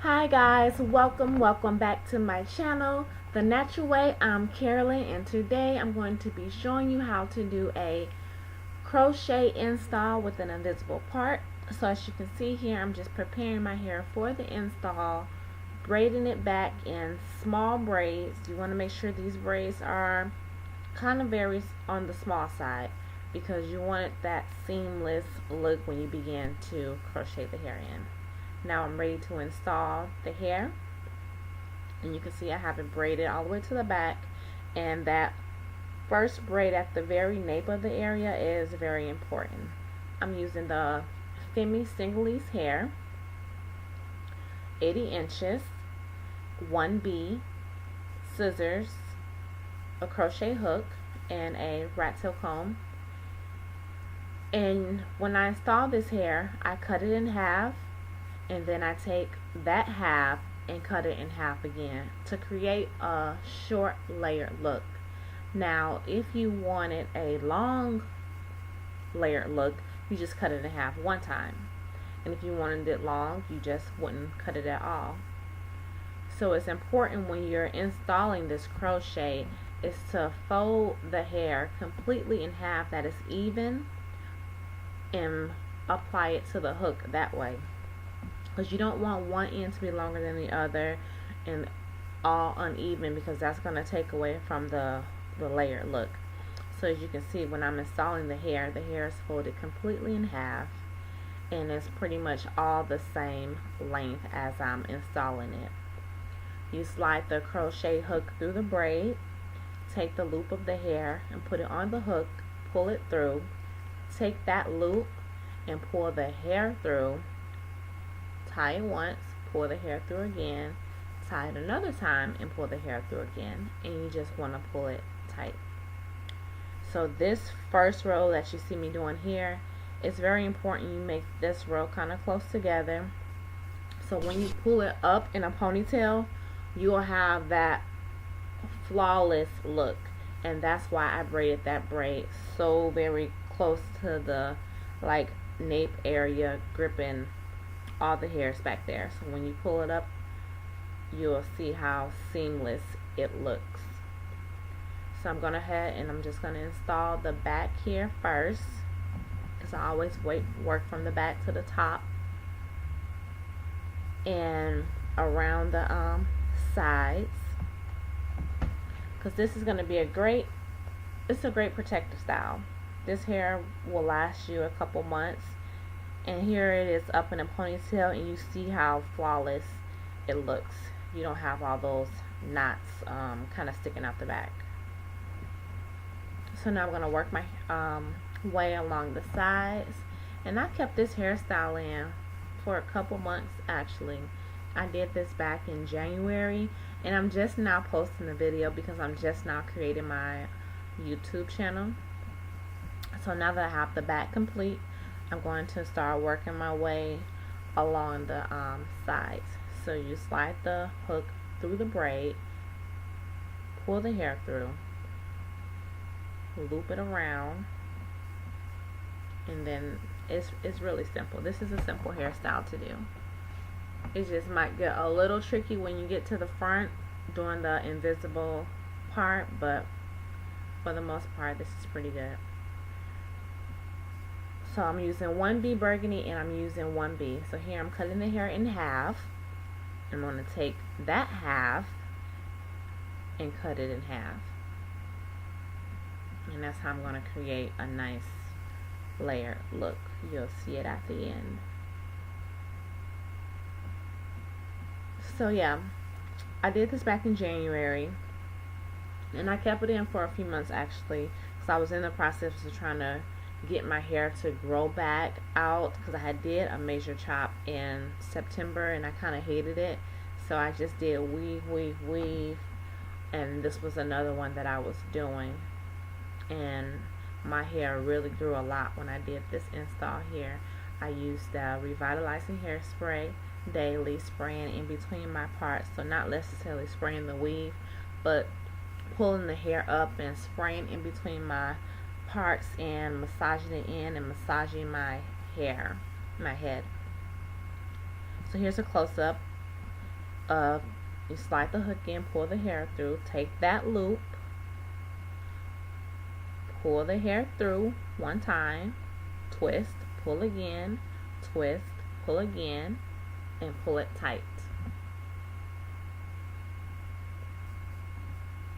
Hi guys, welcome back to my channel, The Natural Way. I'm Carolyn, and today I'm going to be showing you how to do a crochet install with an invisible part. So as you can see here, I'm just preparing my hair for the install, braiding it back in small braids. You want to make sure these braids are kind of very on the small side because you want that seamless look when you begin to crochet the hair in. Now I'm ready to install the hair, and you can see I have it braided all the way to the back, and that first braid at the very nape of the area is very important. I'm using the Femi Senegalese hair, 80 inches, 1B, scissors, a crochet hook, and a rat tail comb. And when I install this hair, I cut it in half, and then I take that half and cut it in half again to create a short layered look. Now if you wanted a long layered look, you just cut it in half one time, and if you wanted it long, you just wouldn't cut it at all. So it's important when you're installing this crochet is to fold the hair completely in half that is even and apply it to the hook that way, because you don't want one end to be longer than the other and all uneven, because that's going to take away from the layered look. So as you can see, when I'm installing the hair is folded completely in half, and it's pretty much all the same length as I'm installing it. You slide the crochet hook through the braid, take the loop of the hair and put it on the hook, pull it through, take that loop and pull the hair through, tie it once, pull the hair through again, tie it another time and pull the hair through again, and you just want to pull it tight. So this first row that you see me doing here, it's very important you make this row kind of close together, so when you pull it up in a ponytail, you will have that flawless look. And that's why I braided that braid so very close to the nape area, gripping all the hairs back there. So when you pull it up, you'll see how seamless it looks. So I'm going to ahead and I'm just going to install the back here first, because I always work from the back to the top and around the sides, because this is going to be a great protective style. This hair will last you a couple months. And here it is up in a ponytail, and you see how flawless it looks. You don't have all those knots kind of sticking out the back. So now I'm going to work my way along the sides, and I kept this hairstyle in for a couple months actually. I did this back in January, and I'm just now posting the video because I'm just now creating my YouTube channel. So now that I have the back complete, I'm going to start working my way along the sides. So you slide the hook through the braid, pull the hair through, loop it around, and then it's really simple. This is a simple hairstyle to do. It just might get a little tricky when you get to the front doing the invisible part, but for the most part this is pretty good. So I'm using 1B Burgundy and I'm using 1B. So here I'm cutting the hair in half. I'm going to take that half and cut it in half. And that's how I'm going to create a nice layered look. You'll see it at the end. So yeah, I did this back in January, and I kept it in for a few months actually, because I was in the process of trying to get my hair to grow back out, because I did a major chop in September and I kind of hated it. So I just did weave, and this was another one that I was doing, and my hair really grew a lot when I did this install here. I used the Revitalizing hairspray daily, spraying in between my parts, so not necessarily spraying the weave, but pulling the hair up and spraying in between my parts and massaging it in and massaging my hair, my head. So here's a close-up of, you slide the hook in, pull the hair through, take that loop, pull the hair through one time, twist, pull again, twist, pull again, and pull it tight.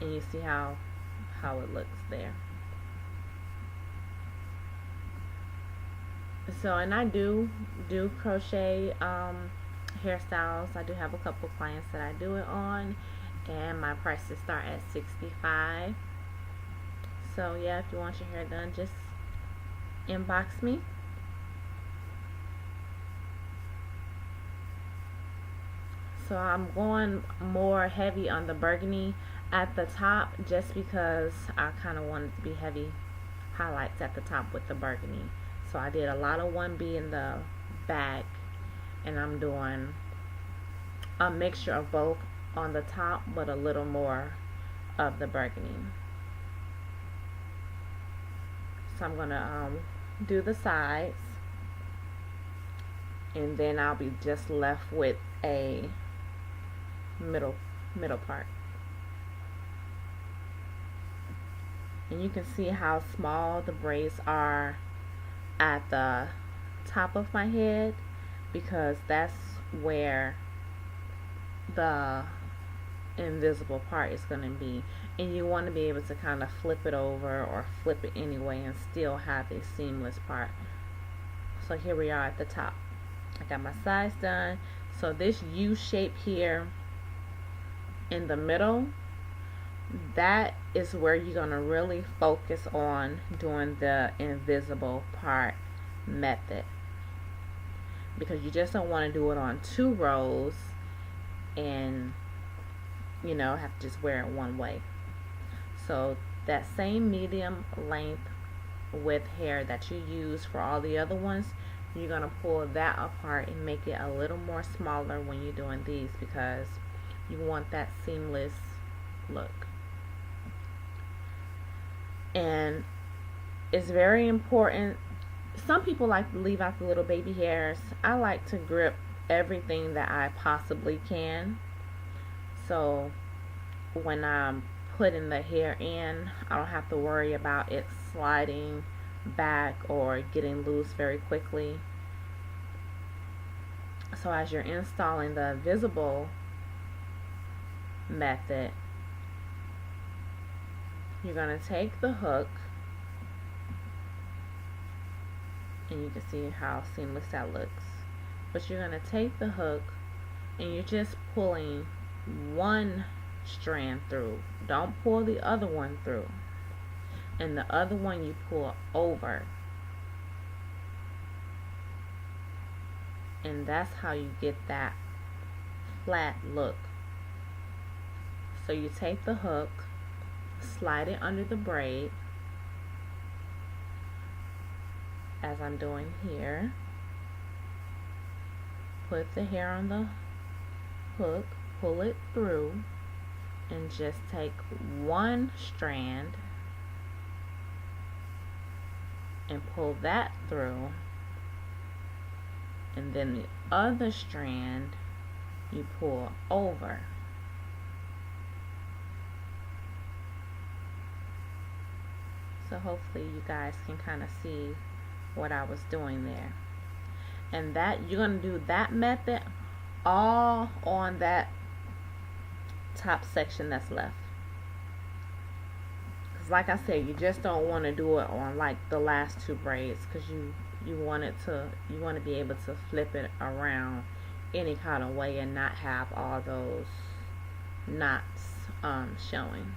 And you see how it looks there. So, and I do crochet hairstyles. I do have a couple clients that I do it on, and my prices start at $65. So yeah, if you want your hair done, just inbox me. So I'm going more heavy on the burgundy at the top, just because I kind of wanted to be heavy highlights at the top with the burgundy. So I did a lot of 1B in the back, and I'm doing a mixture of both on the top, but a little more of the burgundy. So I'm gonna do the sides, and then I'll be just left with a middle part. And you can see how small the braids are at the top of my head, because that's where the invisible part is going to be, and you want to be able to kind of flip it over or flip it anyway and still have a seamless part. So here we are at the top. I got my sides done. So this U shape here in the middle, that is where you're going to really focus on doing the invisible part method, because you just don't want to do it on 2 rows and have to just wear it one way. So that same medium length width hair that you use for all the other ones, you're going to pull that apart and make it a little more smaller when you're doing these, because you want that seamless look. And it's very important. Some people like to leave out the little baby hairs. I like to grip everything that I possibly can, so when I'm putting the hair in, I don't have to worry about it sliding back or getting loose very quickly. So as you're installing the visible method, you're going to take the hook, and you can see how seamless that looks. But you're going to take the hook and you're just pulling one strand through. Don't pull the other one through. And the other one you pull over. And that's how you get that flat look. So you take the hook, slide it under the braid, as I'm doing here. Put the hair on the hook, pull it through, and just take one strand and pull that through, and then the other strand you pull over. So hopefully you guys can kind of see what I was doing there. And that you're going to do that method all on that top section that's left. Because like I said, you just don't want to do it on like the last 2 braids, because you want to be able to flip it around any kind of way and not have all those knots showing.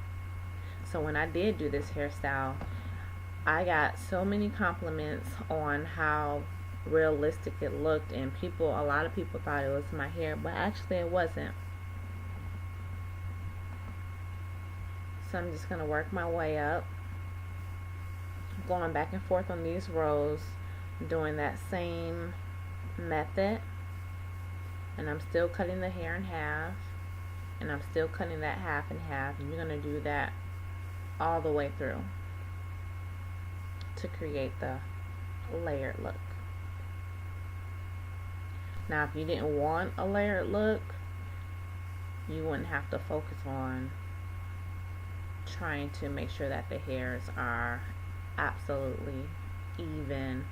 So when I did do this hairstyle, I got so many compliments on how realistic it looked, and a lot of people thought it was my hair, but actually it wasn't. So I'm just going to work my way up, going back and forth on these rows, doing that same method, and I'm still cutting the hair in half, and I'm still cutting that half in half, and you're going to do that all the way through to create the layered look. Now if you didn't want a layered look, you wouldn't have to focus on trying to make sure that the hairs are absolutely even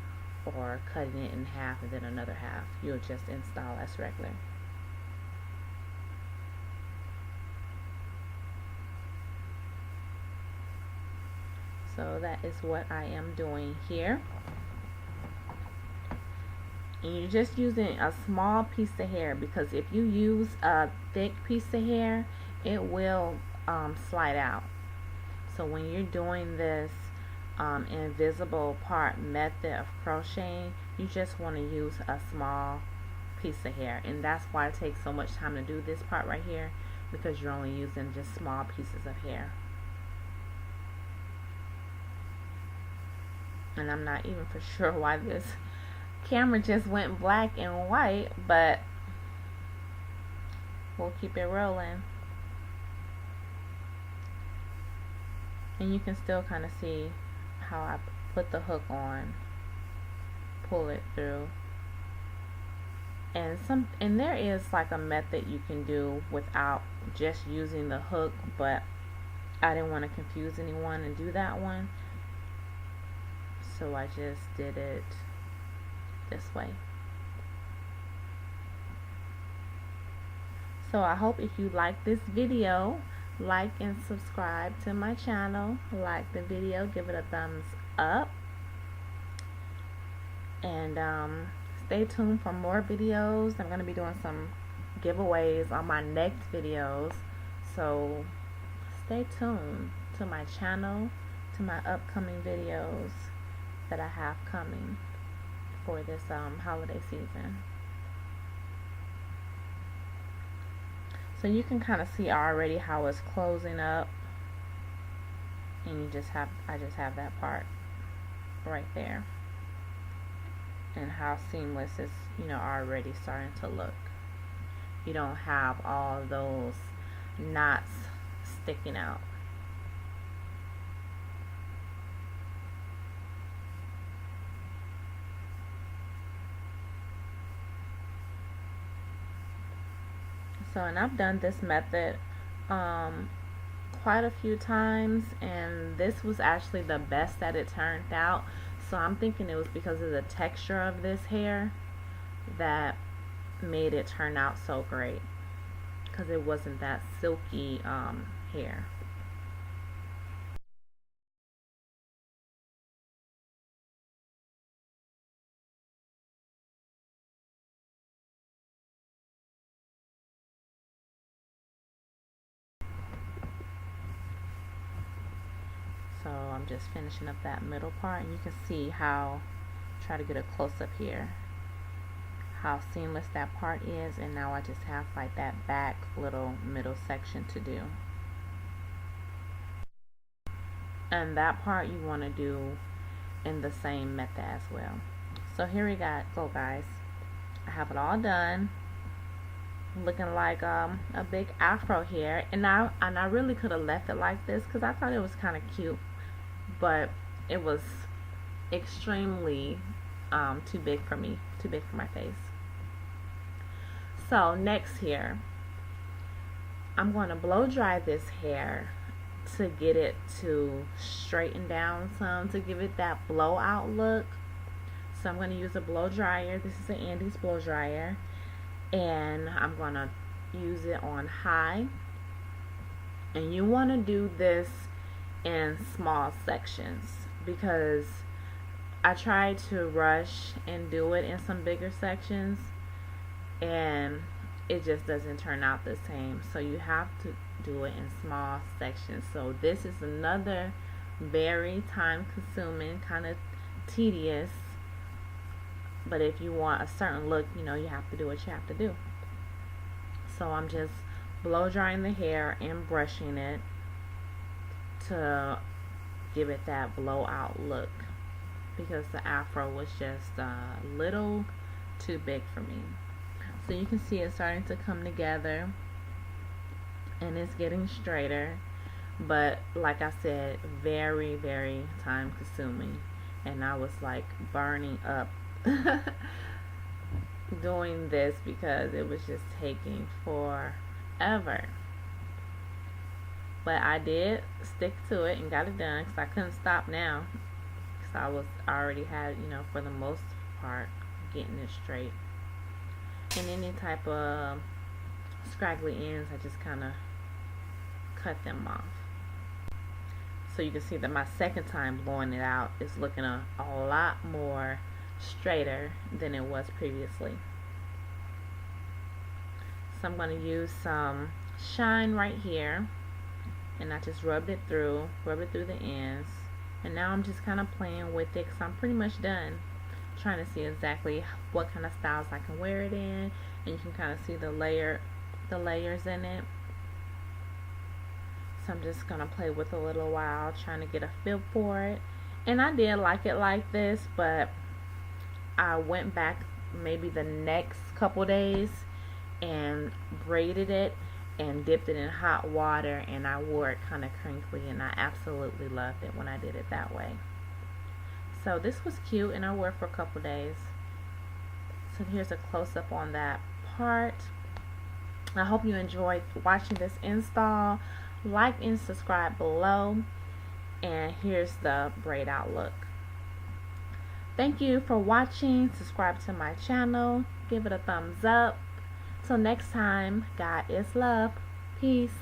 or cutting it in half and then another half. You'll just install as regular. So that is what I am doing here. And you're just using a small piece of hair, because if you use a thick piece of hair, it will slide out. So when you're doing this invisible part method of crocheting, you just want to use a small piece of hair, and that's why it takes so much time to do this part right here, because you're only using just small pieces of hair. And I'm not even for sure why this camera just went black and white, but we'll keep it rolling. And you can still kind of see how I put the hook on, pull it through. And there is like a method you can do without just using the hook, but I didn't want to confuse anyone and do that one, so I just did it this way. So I hope if you like this video, like and subscribe to my channel. Like the video, give it a thumbs up, and stay tuned for more videos. I'm going to be doing some giveaways on my next videos, so stay tuned to my channel, to my upcoming videos that I have coming for this holiday season. So you can kind of see already how it's closing up, and I just have that part right there, and how seamless it's already starting to look. You don't have all those knots sticking out. So, and I've done this method quite a few times, and this was actually the best that it turned out. So I'm thinking it was because of the texture of this hair that made it turn out so great, because it wasn't that silky hair. So I'm just finishing up that middle part, and you can see how, try to get a close up here, how seamless that part is. And now I just have like that back little middle section to do, and that part you want to do in the same method as well. So here we go guys. I have it all done, looking like a big afro here, and I really could have left it like this because I thought it was kind of cute, but it was extremely too big for me, too big for my face. So next here, I'm going to blow dry this hair to get it to straighten down some, to give it that blowout look. So I'm going to use a blow dryer. This is an Andy's blow dryer, and I'm going to use it on high. And you want to do this in small sections, because I tried to rush and do it in some bigger sections, and it just doesn't turn out the same. So you have to do it in small sections. So this is another very time consuming, kind of tedious, but if you want a certain look, you have to do what you have to do. So I'm just blow drying the hair and brushing it to give it that blowout look, because the afro was just a little too big for me. So you can see it starting to come together, and it's getting straighter, but like I said, very, very time consuming, and I was like burning up doing this because it was just taking forever. ever. But I did stick to it and got it done because I couldn't stop now. Because I already had, for the most part, getting it straight. And any type of scraggly ends, I just kind of cut them off. So you can see that my second time blowing it out is looking a lot more straighter than it was previously. So I'm going to use some shine right here, and I just rub it through the ends. And now I'm just kind of playing with it because I'm pretty much done. Trying to see exactly what kind of styles I can wear it in, and you can kind of see the layers in it. So I'm just gonna play with it a little while, trying to get a feel for it. And I did like it like this, but I went back maybe the next couple days and braided it and dipped it in hot water, and I wore it kind of crinkly, and I absolutely loved it when I did it that way. So this was cute, and I wore it for a couple days. So here's a close-up on that part. I hope you enjoyed watching this install. Like and subscribe below, and here's the braid out look. Thank you for watching. Subscribe to my channel, give it a thumbs up. Till next time, God is love. Peace.